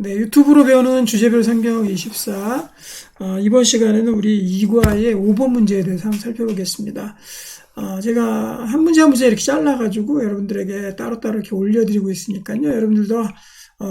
네, 유튜브로 배우는 주제별 성경 24. 이번 시간에는 우리 2과의 5번 문제에 대해서 한번 살펴보겠습니다. 제가 한 문제 한 문제 이렇게 잘라가지고 여러분들에게 따로따로 이렇게 올려드리고 있으니까요. 여러분들도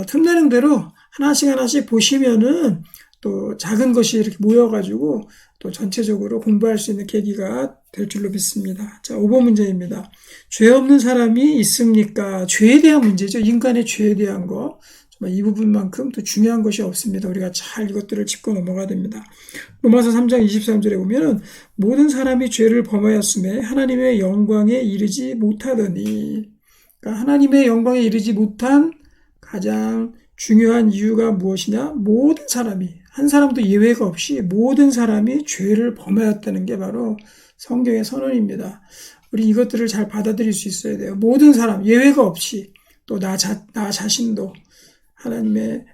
틈나는 대로 하나씩 보시면은 또 작은 것이 이렇게 모여가지고 또 전체적으로 공부할 수 있는 계기가 될 줄로 믿습니다. 자, 5번 문제입니다. 죄 없는 사람이 있습니까? 죄에 대한 문제죠. 인간의 죄에 대한 거. 이 부분만큼 또 중요한 것이 없습니다. 우리가 잘 이것들을 짚고 넘어가야 됩니다. 로마서 3장 23절에 보면은 모든 사람이 죄를 범하였음에 하나님의 영광에 이르지 못하더니, 그러니까 하나님의 영광에 이르지 못한 가장 중요한 이유가 무엇이냐? 모든 사람이, 한 사람도 예외가 없이 모든 사람이 죄를 범하였다는 게 바로 성경의 선언입니다. 우리 이것들을 잘 받아들일 수 있어야 돼요. 모든 사람, 예외가 없이, 또 나 자신도 하나님의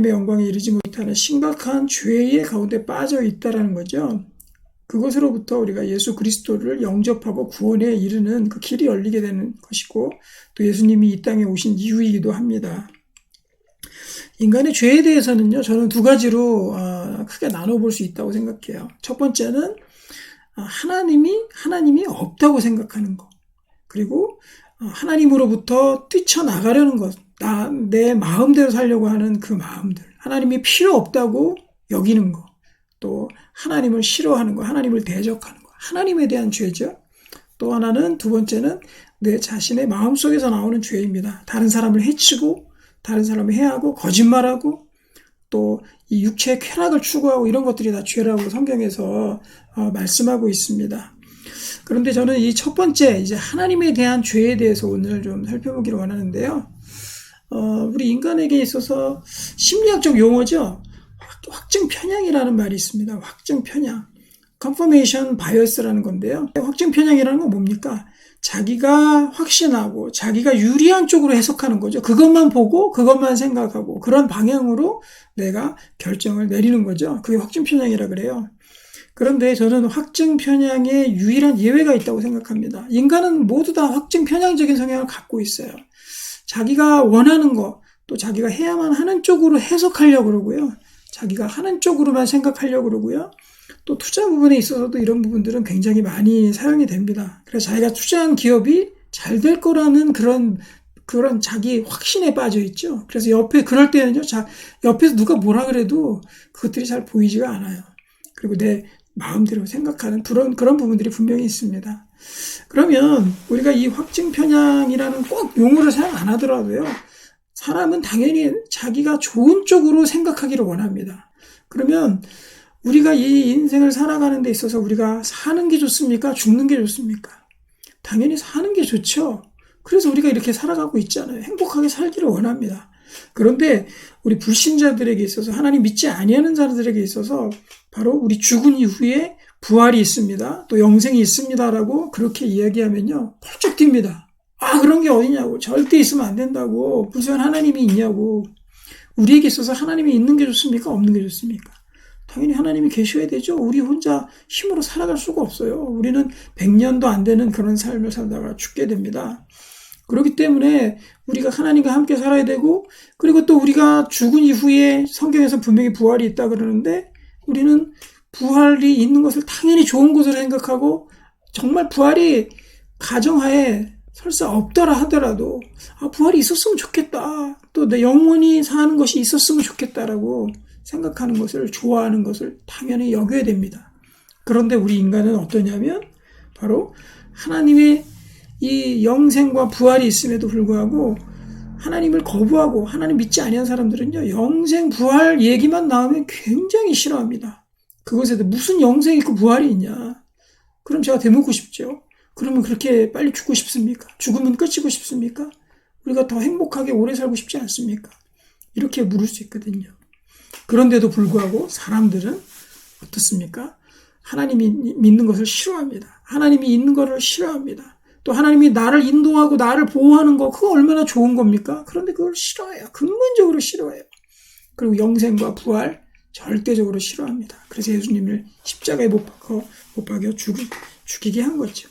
영광에 이르지 못하는 심각한 죄의 가운데 빠져 있다라는 거죠. 그것으로부터 우리가 예수 그리스도를 영접하고 구원에 이르는 그 길이 열리게 되는 것이고, 또 예수님이 이 땅에 오신 이유이기도 합니다. 인간의 죄에 대해서는요, 저는 두 가지로 크게 나눠볼 수 있다고 생각해요. 첫 번째는 하나님이 없다고 생각하는 것, 그리고 하나님으로부터 뛰쳐나가려는 것, 내 마음대로 살려고 하는 그 마음들, 하나님이 필요 없다고 여기는 것, 또 하나님을 싫어하는 것, 하나님을 대적하는 것, 하나님에 대한 죄죠. 또 하나는, 두 번째는 내 자신의 마음속에서 나오는 죄입니다. 다른 사람을 해치고, 다른 사람을 해하고, 거짓말하고, 또 이 육체의 쾌락을 추구하고, 이런 것들이 다 죄라고 성경에서 말씀하고 있습니다. 그런데 저는 이 첫 번째, 이제 하나님에 대한 죄에 대해서 오늘 좀 살펴보기를 원하는데요. 우리 인간에게 있어서 심리학적 용어죠. 확증 편향이라는 말이 있습니다. 확증 편향. confirmation bias라는 건데요. 확증 편향이라는 건 뭡니까? 자기가 확신하고 자기가 유리한 쪽으로 해석하는 거죠. 그것만 보고 그것만 생각하고 그런 방향으로 내가 결정을 내리는 거죠. 그게 확증 편향이라 그래요. 그런데 저는 확증 편향에 유일한 예외가 있다고 생각합니다. 인간은 모두 다 확증 편향적인 성향을 갖고 있어요. 자기가 원하는 거, 또 자기가 해야만 하는 쪽으로 해석하려고 그러고요. 자기가 하는 쪽으로만 생각하려고 그러고요. 또 투자 부분에 있어서도 이런 부분들은 굉장히 많이 사용이 됩니다. 그래서 자기가 투자한 기업이 잘 될 거라는 그런 자기 확신에 빠져 있죠. 그래서 그럴 때는요, 옆에서 누가 뭐라 그래도 그것들이 잘 보이지가 않아요. 그리고 내 마음대로 생각하는 그런 부분들이 분명히 있습니다. 그러면 우리가 이 확증 편향이라는 꼭 용어를 사용 안 하더라도요, 사람은 당연히 자기가 좋은 쪽으로 생각하기를 원합니다. 그러면 우리가 이 인생을 살아가는 데 있어서 우리가 사는 게 좋습니까? 죽는 게 좋습니까? 당연히 사는 게 좋죠. 그래서 우리가 이렇게 살아가고 있잖아요. 행복하게 살기를 원합니다. 그런데 우리 불신자들에게 있어서, 하나님 믿지 아니하는 자들에게 있어서 바로 우리 죽은 이후에 부활이 있습니다. 또 영생이 있습니다라고 그렇게 이야기하면요, 펄쩍 뜁니다. 그런 게 어디냐고. 절대 있으면 안 된다고. 무슨 하나님이 있냐고. 우리에게 있어서 하나님이 있는 게 좋습니까? 없는 게 좋습니까? 당연히 하나님이 계셔야 되죠. 우리 혼자 힘으로 살아갈 수가 없어요. 우리는 100년도 안 되는 그런 삶을 살다가 죽게 됩니다. 그렇기 때문에 우리가 하나님과 함께 살아야 되고, 그리고 또 우리가 죽은 이후에 성경에서 분명히 부활이 있다 그러는데, 우리는 부활이 있는 것을 당연히 좋은 것으로 생각하고, 정말 부활이 가정하에 설사 없더라 하더라도 부활이 있었으면 좋겠다, 또 내 영원히 사는 것이 있었으면 좋겠다라고 생각하는 것을, 좋아하는 것을 당연히 여겨야 됩니다. 그런데 우리 인간은 어떠냐면, 바로 하나님의 이 영생과 부활이 있음에도 불구하고 하나님을 거부하고 하나님 믿지 아니한 사람들은요, 영생 부활 얘기만 나오면 굉장히 싫어합니다. 그것에도 무슨 영생이 있고 부활이 있냐. 그럼 제가 되묻고 싶죠. 그러면 그렇게 빨리 죽고 싶습니까? 죽으면 끝이고 싶습니까? 우리가 더 행복하게 오래 살고 싶지 않습니까? 이렇게 물을 수 있거든요. 그런데도 불구하고 사람들은 어떻습니까? 하나님이 믿는 것을 싫어합니다. 하나님이 있는 것을 싫어합니다. 또 하나님이 나를 인도하고 나를 보호하는 거, 그거 얼마나 좋은 겁니까? 그런데 그걸 싫어해요. 근본적으로 싫어해요. 그리고 영생과 부활 절대적으로 싫어합니다. 그래서 예수님을 십자가에 못 박혀 죽이게 한 거죠.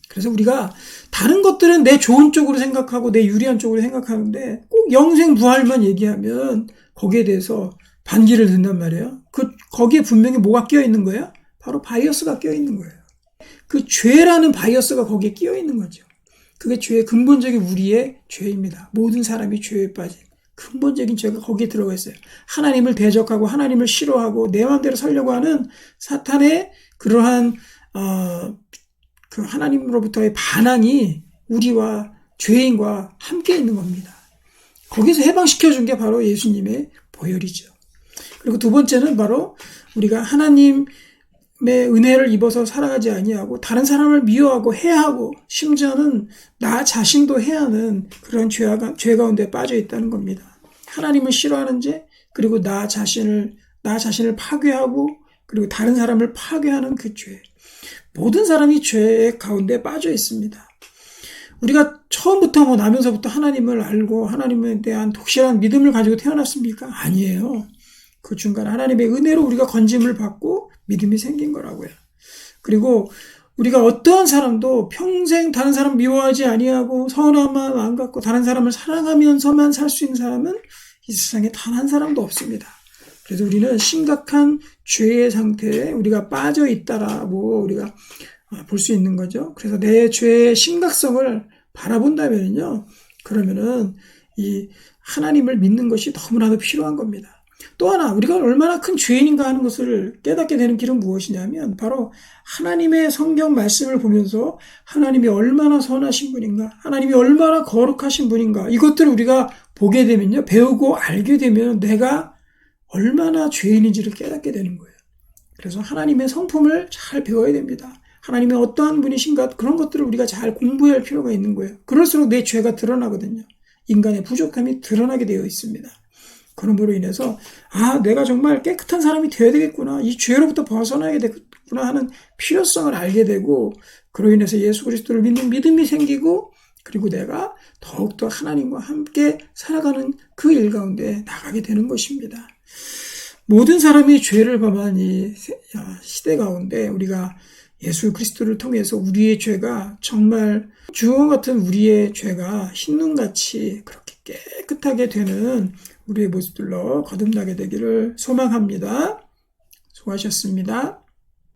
그래서 우리가 다른 것들은 내 좋은 쪽으로 생각하고 내 유리한 쪽으로 생각하는데 꼭 영생 부활만 얘기하면 거기에 대해서 반기를 든단 말이에요. 거기에 분명히 뭐가 끼어 있는 거예요? 바로 바이어스가 끼어 있는 거예요. 그 죄라는 바이어스가 거기에 끼어 있는 거죠. 그게 죄의 근본적인 우리의 죄입니다. 모든 사람이 죄에 빠진 근본적인 죄가 거기에 들어가 있어요. 하나님을 대적하고 하나님을 싫어하고 내 마음대로 살려고 하는 사탄의 그러한 그 하나님으로부터의 반항이 우리와 죄인과 함께 있는 겁니다. 거기서 해방시켜준 게 바로 예수님의 보혈이죠. 그리고 두 번째는 바로 우리가 하나님의 은혜를 입어서 살아가지 아니하고 다른 사람을 미워하고 해하고 심지어는 나 자신도 해하는 그런 죄 가운데 빠져 있다는 겁니다. 하나님을 싫어하는 죄, 그리고 나 자신을 파괴하고 그리고 다른 사람을 파괴하는 그 죄. 모든 사람이 죄 가운데 빠져 있습니다. 우리가 처음부터 나면서부터 하나님을 알고 하나님에 대한 독실한 믿음을 가지고 태어났습니까? 아니에요. 그 중간 하나님의 은혜로 우리가 건짐을 받고 믿음이 생긴 거라고요. 그리고 우리가 어떠한 사람도 평생 다른 사람 미워하지 아니하고 서운한 마음 안 갖고 다른 사람을 사랑하면서만 살 수 있는 사람은 이 세상에 단 한 사람도 없습니다. 그래서 우리는 심각한 죄의 상태에 우리가 빠져 있다라고 우리가 볼 수 있는 거죠. 그래서 내 죄의 심각성을 바라본다면요, 그러면은 이 하나님을 믿는 것이 너무나도 필요한 겁니다. 또 하나 우리가 얼마나 큰 죄인인가 하는 것을 깨닫게 되는 길은 무엇이냐면 바로 하나님의 성경 말씀을 보면서 하나님이 얼마나 선하신 분인가, 하나님이 얼마나 거룩하신 분인가, 이것들을 우리가 보게 되면요, 배우고 알게 되면 내가 얼마나 죄인인지를 깨닫게 되는 거예요. 그래서 하나님의 성품을 잘 배워야 됩니다. 하나님이 어떠한 분이신가, 그런 것들을 우리가 잘 공부해야 할 필요가 있는 거예요. 그럴수록 내 죄가 드러나거든요. 인간의 부족함이 드러나게 되어 있습니다. 그러므로 인해서 내가 정말 깨끗한 사람이 되어야 되겠구나, 이 죄로부터 벗어나야 되겠구나 하는 필요성을 알게 되고, 그로 인해서 예수 그리스도를 믿는 믿음이 생기고, 그리고 내가 더욱더 하나님과 함께 살아가는 그 일 가운데 나가게 되는 것입니다. 모든 사람이 죄를 범한 이 시대 가운데 우리가 예수 그리스도를 통해서 우리의 죄가 정말 주홍 같은 우리의 죄가 흰눈같이 그렇게 깨끗하게 되는 우리의 모습들로 거듭나게 되기를 소망합니다. 수고하셨습니다.